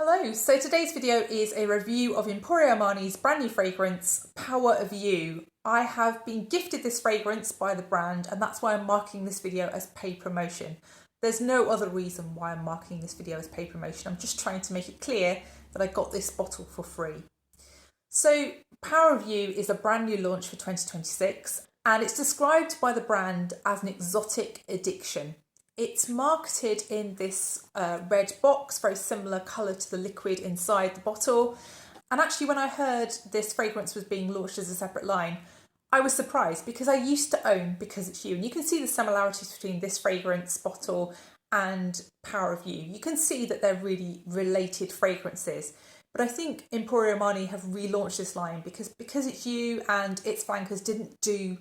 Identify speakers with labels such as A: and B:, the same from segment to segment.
A: Hello, so today's video is a review of Emporio Armani's brand new fragrance, Power of You. I have been gifted this fragrance by the brand and that's why I'm marking this video as paid promotion. There's no other reason why I'm marking this video as paid promotion. I'm just trying to make it clear that I got this bottle for free. So Power of You is a brand new launch for 2026 and it's described by the brand as an exotic addiction. It's marketed in this red box, very similar colour to the liquid inside the bottle. And actually when I heard this fragrance was being launched as a separate line, I was surprised because I used to own Because It's You. And you can see the similarities between this fragrance bottle and Power of You. You can see that they're really related fragrances. But I think Emporio Armani have relaunched this line because It's You and its flankers didn't do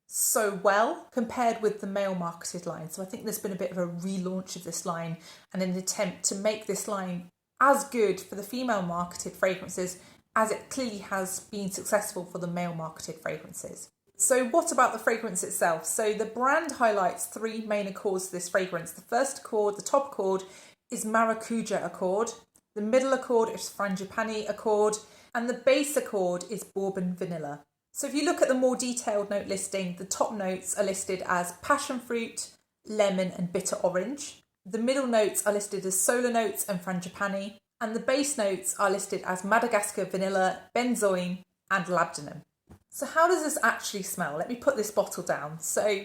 A: so well compared with the male marketed line. So I think there's been a bit of a relaunch of this line and an attempt to make this line as good for the female marketed fragrances as it clearly has been successful for the male marketed fragrances. So what about the fragrance itself? So the brand highlights three main accords to this fragrance. The first accord, the top accord, is Maracuja accord. The middle accord is Frangipani accord. And the base accord is Bourbon vanilla. So if you look at the more detailed note listing, the top notes are listed as Passionfruit, lemon and bitter orange. The middle notes are listed as solar notes and Frangipani. And the base notes are listed as Madagascar vanilla, Benzoin and Labdanum. So how does this actually smell? Let me put this bottle down. So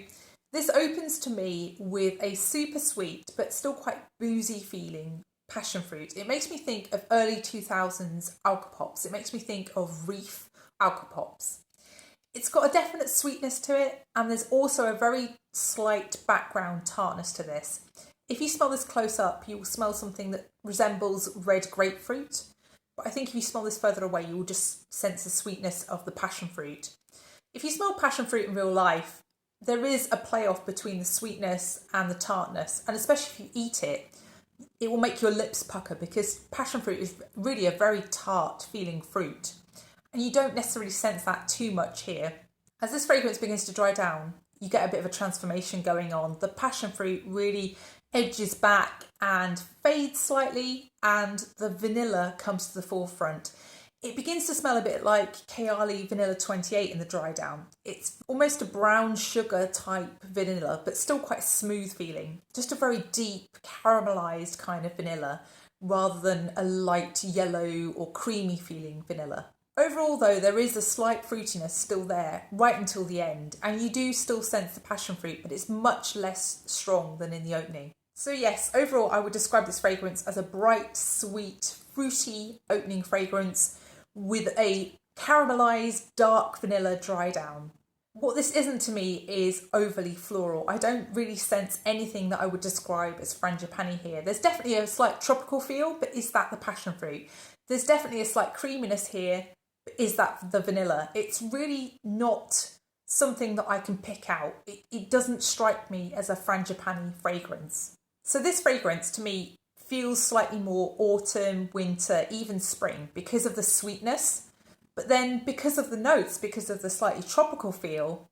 A: this opens to me with a super sweet but still quite boozy feeling passionfruit. It makes me think of early 2000s alcopops. It makes me think of Reef alcopops. It's got a definite sweetness to it and there's also a very slight background tartness to this. If you smell this close up, you will smell something that resembles red grapefruit. But I think if you smell this further away, you will just sense the sweetness of the passion fruit. If you smell passion fruit in real life, there is a playoff between the sweetness and the tartness. And especially if you eat it, it will make your lips pucker because passion fruit is really a very tart feeling fruit. And you don't necessarily sense that too much here. As this fragrance begins to dry down, you get a bit of a transformation going on. The passion fruit really edges back and fades slightly and the vanilla comes to the forefront. It begins to smell a bit like Kayali Vanilla 28 in the dry down. It's almost a brown sugar type vanilla, but still quite smooth feeling. Just a very deep caramelized kind of vanilla rather than a light yellow or creamy feeling vanilla. Overall though, there is a slight fruitiness still there right until the end and you do still sense the passion fruit, but it's much less strong than in the opening. So yes, overall I would describe this fragrance as a bright, sweet, fruity opening fragrance with a caramelized dark vanilla dry down. What this isn't to me is overly floral. I don't really sense anything that I would describe as Frangipani here. There's definitely a slight tropical feel, but is that the passion fruit? There's definitely a slight creaminess here. Is that the vanilla? It's really not something that I can pick out. It doesn't strike me as a Frangipani fragrance. So this fragrance to me feels slightly more autumn, winter, even spring because of the sweetness. But then because of the notes, because of the slightly tropical feel,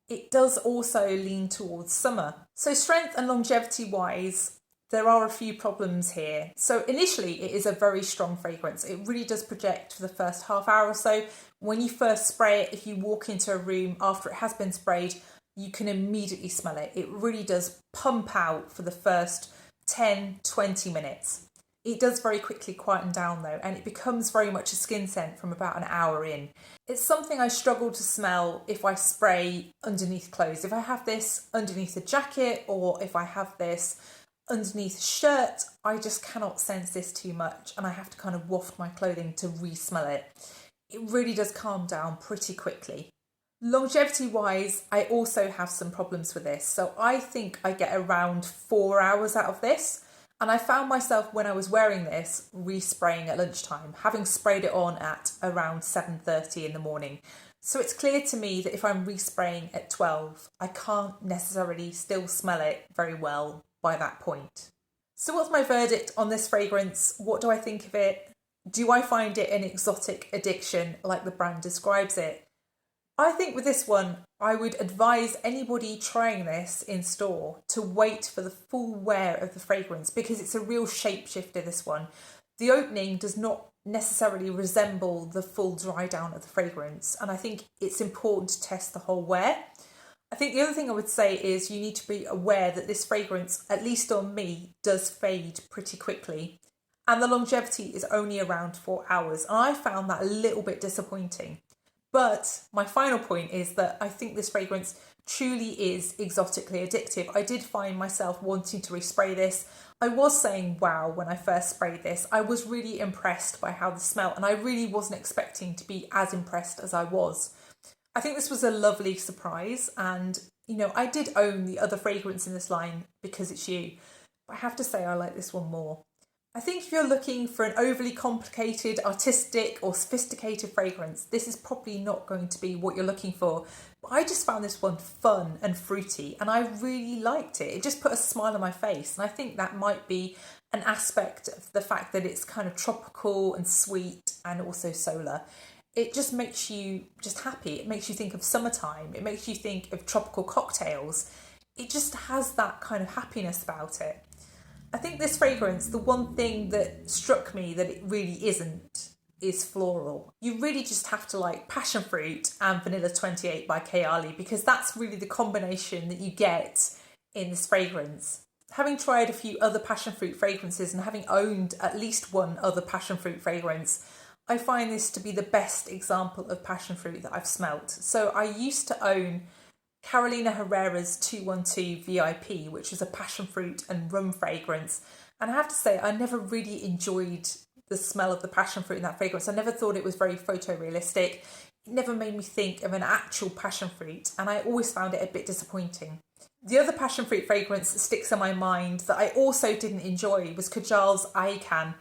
A: it does also lean towards summer. So strength and longevity wise, there are a few problems here. So initially it is a very strong fragrance. It really does project for the first half hour or so. When you first spray it, if you walk into a room after it has been sprayed, you can immediately smell it. It really does pump out for the first 10-20 minutes. It does very quickly quieten down though, and it becomes very much a skin scent from about an hour in. It's something I struggle to smell if I spray underneath clothes. If I have this underneath a jacket or if I have this underneath a shirt, I just cannot sense this too much and I have to kind of waft my clothing to re-smell it. It really does calm down pretty quickly. Longevity wise, I also have some problems with this. So I think I get around 4 hours out of this. And I found myself when I was wearing this respraying at lunchtime, having sprayed it on at around 7:30 in the morning. So it's clear to me that if I'm respraying at 12, I can't necessarily still smell it very well by that point. So what's my verdict on this fragrance? What do I think of it? Do I find it an exotic addiction like the brand describes it? I think with this one, I would advise anybody trying this in store to wait for the full wear of the fragrance because it's a real shapeshifter, this one. the opening does not necessarily resemble the full dry down of the fragrance, and I think it's important to test the whole wear. I think the other thing I would say is you need to be aware that this fragrance, at least on me, does fade pretty quickly, and the longevity is only around 4 hours, and I found that a little bit disappointing. But my final point is that I think this fragrance truly is exotically addictive. I did find myself wanting to respray this. I was saying wow when I first sprayed this. I was really impressed by how this smelled, and I really wasn't expecting to be as impressed as I was. I think this was a lovely surprise, and I did own the other fragrance in this line, Because It's You, but I have to say I like this one more. I think if you're looking for an overly complicated, artistic or sophisticated fragrance, this is probably not going to be what you're looking for. But I just found this one fun and fruity, and I really liked it. It just put a smile on my face, and I think that might be an aspect of the fact that it's kind of tropical and sweet and also solar. It just makes you just happy. It makes you think of summertime. It makes you think of tropical cocktails. It just has that kind of happiness about it. I think this fragrance, the one thing that struck me that it really isn't is floral. You really just have to like Passionfruit and Vanilla 28 by Kayali, because that's really the combination that you get in this fragrance. Having tried a few other Passionfruit fragrances and having owned at least one other Passionfruit fragrance, I find this to be the best example of Passionfruit that I've smelt. So I used to own Carolina Herrera's 212 VIP, which was a passionfruit and rum fragrance. And I have to say, I never really enjoyed the smell of the passionfruit in that fragrance. I never thought it was very photorealistic. It never made me think of an actual passionfruit, and I always found it a bit disappointing. The other passionfruit fragrance that sticks in my mind that I also didn't enjoy was Kajal's Aikan.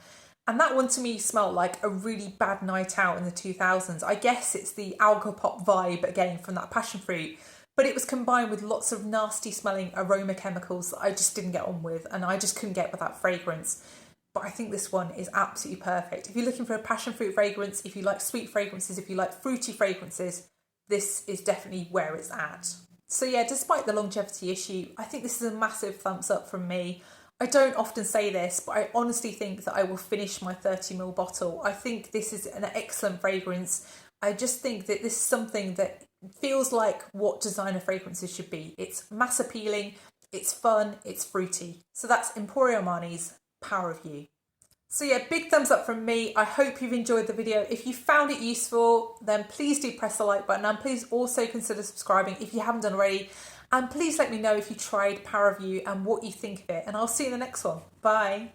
A: And that one to me smelled like a really bad night out in the 2000s. I guess it's the alcopop vibe again from that passionfruit. But it was combined with lots of nasty smelling aroma chemicals that I just didn't get on with, and I just couldn't get with that fragrance. But I think this one is absolutely perfect. If you're looking for a passion fruit fragrance, if you like sweet fragrances, if you like fruity fragrances, this is definitely where it's at. So yeah, despite the longevity issue, I think this is a massive thumbs up from me. I don't often say this, but I honestly think that I will finish my 30ml bottle. I think this is an excellent fragrance. I just think that this is something that feels like what designer fragrances should be. It's mass appealing, it's fun, it's fruity. So that's Emporio Armani's Power of You. So yeah, big thumbs up from me. I hope you've enjoyed the video. If you found it useful, then please do press the like button, and please also consider subscribing if you haven't done already. And please let me know if you tried Power of You and what you think of it. And I'll see you in the next one. Bye.